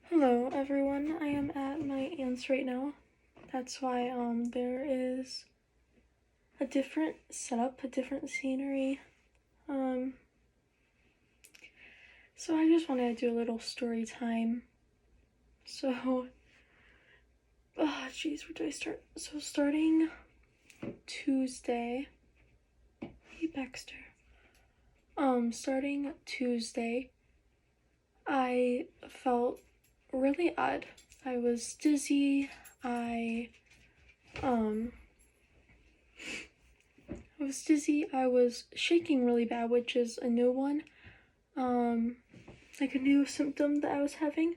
Hello everyone, I am at my aunt's right now. That's why there is a different setup, a different scenery. Um so I just wanted to do a little story time. So jeez, where do I start? So starting Tuesday. Hey Baxter. Starting Tuesday, I felt really odd. I was dizzy. Um I was dizzy. I was shaking really bad, which is a new one. Like a new symptom that I was having.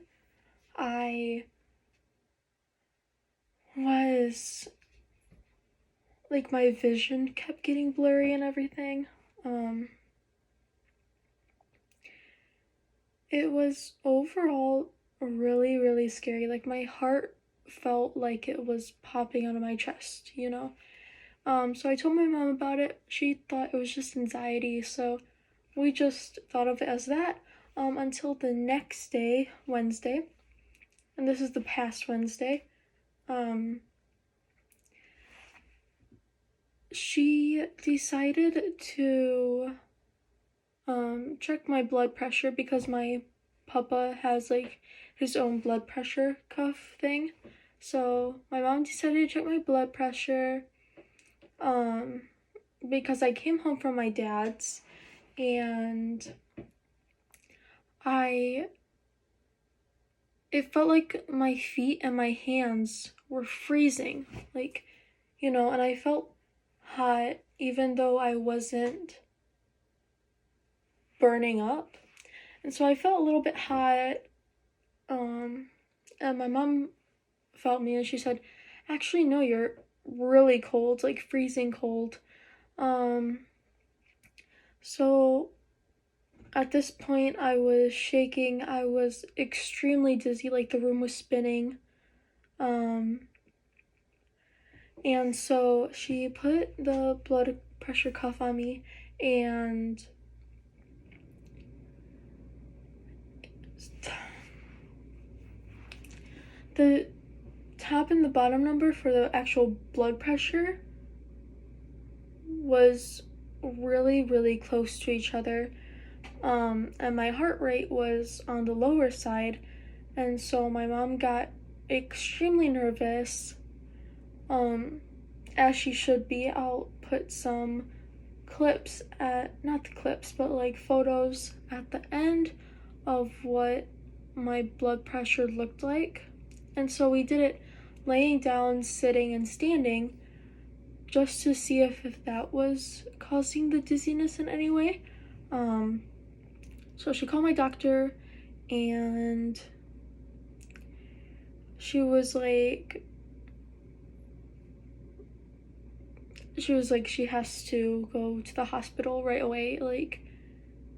I was like my vision kept getting blurry and everything. Um it was overall really scary. Like my heart felt like it was popping out of my chest. So I told my mom about it. She thought it was just anxiety, so we just thought of it as that until the next day, Wednesday. And this is the past Wednesday. She decided to check my blood pressure because my papa has like his own blood pressure cuff thing. So my mom decided to check my blood pressure because I came home from my dad's and I it felt like my feet and my hands were freezing, and I felt hot even though I wasn't burning up. And so I felt a little bit hot. Um, and my mom felt me and she said, actually, no, you're really cold, like freezing cold. Um, so at this point, I was shaking. I was extremely dizzy, like the room was spinning. Um, and so she put the blood pressure cuff on me and the top and the bottom number for the actual blood pressure was really close to each other. And my heart rate was on the lower side, and so my mom got extremely nervous, um, as she should be. I'll put some clips not the clips, but like photos at the end of what my blood pressure looked like. And so we did it laying down, sitting, and standing just to see if that was causing the dizziness in any way. So she called my doctor and she was like, she has to go to the hospital right away. Like,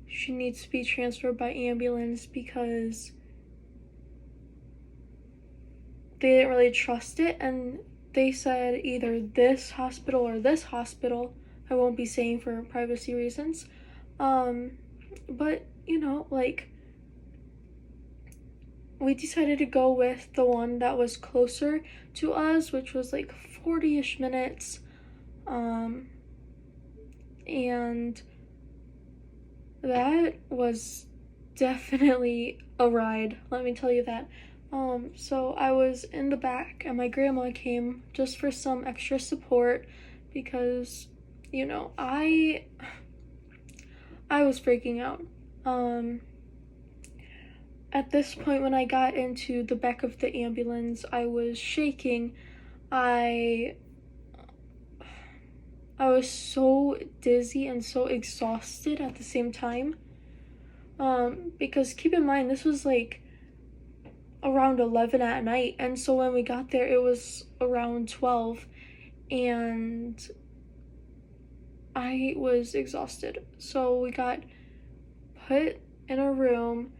she needs to be transferred by ambulance because they didn't really trust it. And they said either this hospital or this hospital. I won't be saying for privacy reasons. But, we decided to go with the one that was closer to us, which was like 40-ish minutes. And that was definitely a ride, let me tell you that. So I was in the back and my grandma came just for some extra support because, I was freaking out. Um, at this point, when I got into the back of the ambulance, I was shaking. I I was so dizzy and so exhausted at the same time. Because keep in mind, this was like around 11 at night, and so when we got there, it was around 12, and I was exhausted. So we got put in a room.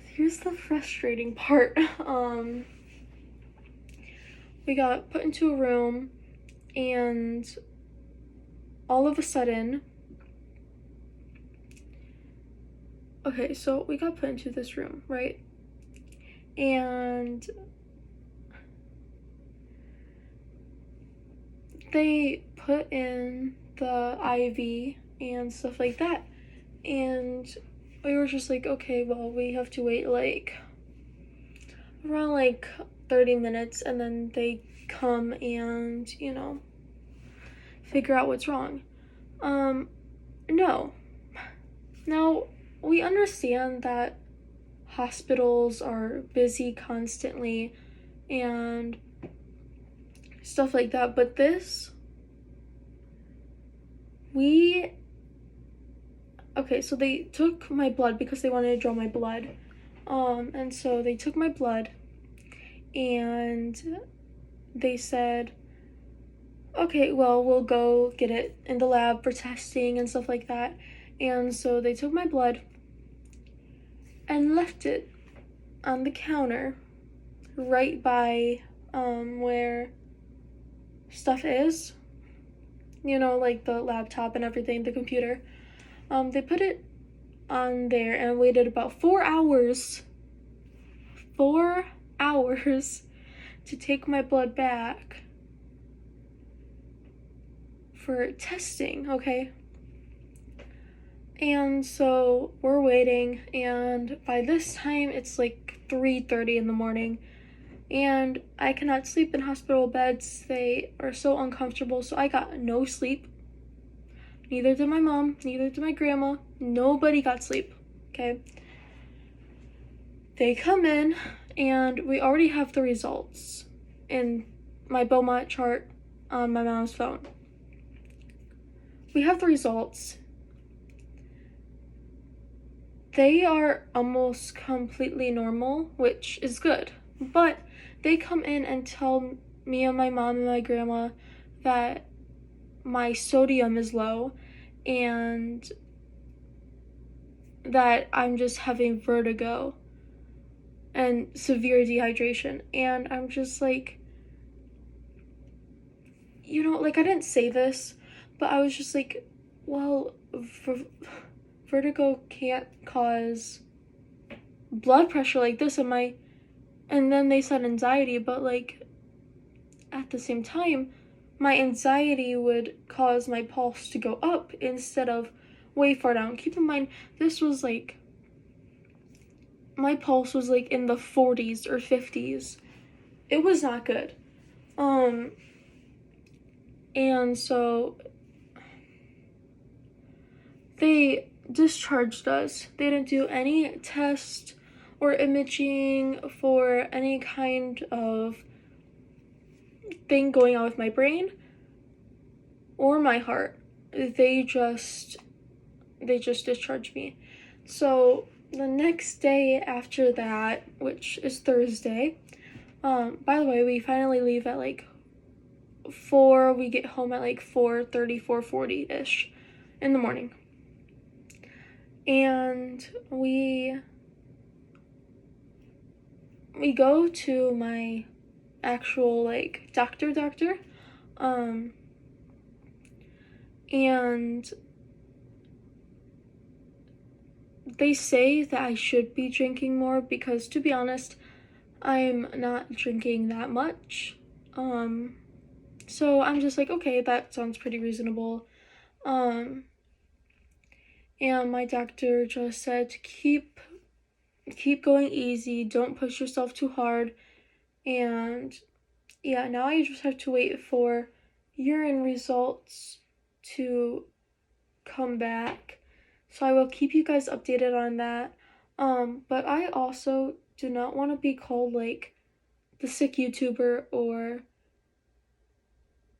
Here's the frustrating part. We got put into a room, and all of a sudden, okay, so we got put into this room, right? And they put in the IV and stuff like that. And we were just like, okay, well, we have to wait like around like 30 minutes, and then they come and, figure out what's wrong. No. Now, we understand that hospitals are busy constantly and stuff like that, but we okay, so they took my blood because they wanted to draw my blood. And so they took my blood and they said, okay, well, we'll go get it in the lab for testing and stuff like that. And so they took my blood and left it on the counter right by where stuff is, like the laptop and everything, the computer. They put it on there and waited about 4 hours. 4 hours to take my blood back for testing, okay? And so we're waiting, and by this time it's like 3:30 in the morning, and I cannot sleep in hospital beds. They are so uncomfortable, so I got no sleep. Neither did my mom, neither did my grandma. Nobody got sleep, okay? They come in, and we already have the results in my Beaumont chart on my mom's phone. We have the results. They are almost completely normal, which is good. But they come in and tell me and my mom and my grandma that my sodium is low and that I'm just having vertigo and severe dehydration. And I'm just like, like I didn't say this, but I was just like, well, vertigo can't cause blood pressure like this. And then they said anxiety, but like at the same time, my anxiety would cause my pulse to go up instead of way far down. Keep in mind, this was like, my pulse was like in the 40s or 50s. It was not good. And so they discharged us. They didn't do any test or imaging for any kind of thing going on with my brain or my heart. They just discharged me. So the next day after that, which is Thursday, by the way, we finally leave at like 4. We get home at like 4:30, 4:40-ish in the morning. And we go to my actual like doctor, and they say that I should be drinking more because, to be honest, I'm not drinking that much. So I'm just like, okay, that sounds pretty reasonable. And my doctor just said to keep going easy, don't push yourself too hard. And yeah, now I just have to wait for urine results to come back. So I will keep you guys updated on that. But I also do not want to be called like the sick YouTuber or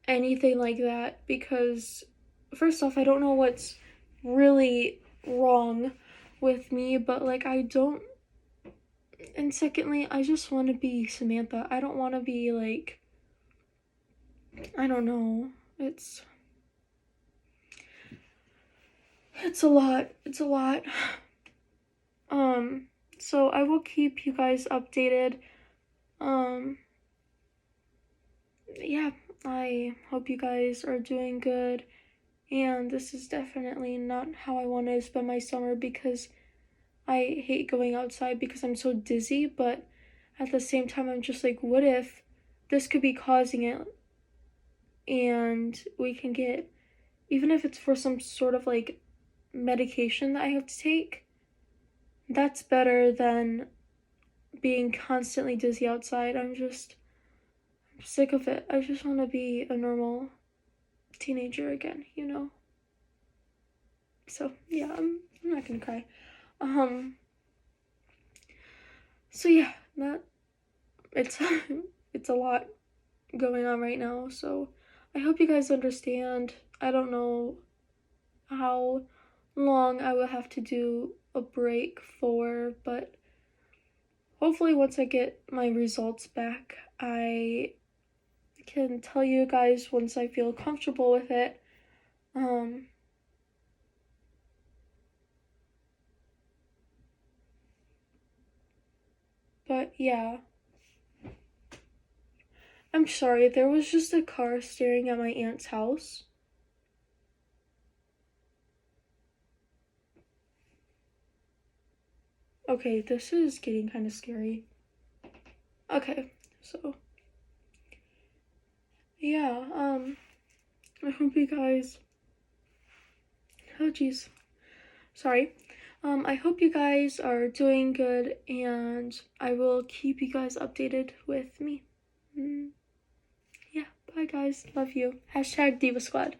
anything like that, because first off, I don't know what's really wrong with me, but like I don't, and secondly, I just want to be Samantha. I don't want to be like, I don't know. It's a lot. It's a lot. So I will keep you guys updated. Yeah, I hope you guys are doing good. And this is definitely not how I want to spend my summer, because I hate going outside because I'm so dizzy, but at the same time, I'm just like, what if this could be causing it and we can get, even if it's for some sort of like medication that I have to take, that's better than being constantly dizzy outside. I'm sick of it. I just want to be a normal teenager again, you know? So, yeah, I'm not gonna cry. Um, so yeah, that, it's, it's a lot going on right now, so I hope you guys understand. I don't know how long I will have to do a break for, but hopefully once I get my results back, I can tell you guys once I feel comfortable with it. But yeah, I'm sorry, there was just a car staring at my aunt's house. Okay, this is getting kind of scary. Okay, so yeah, I hope you guys, oh jeez, sorry. I hope you guys are doing good, and I will keep you guys updated with me. Yeah, bye guys, love you. Hashtag Diva Squad.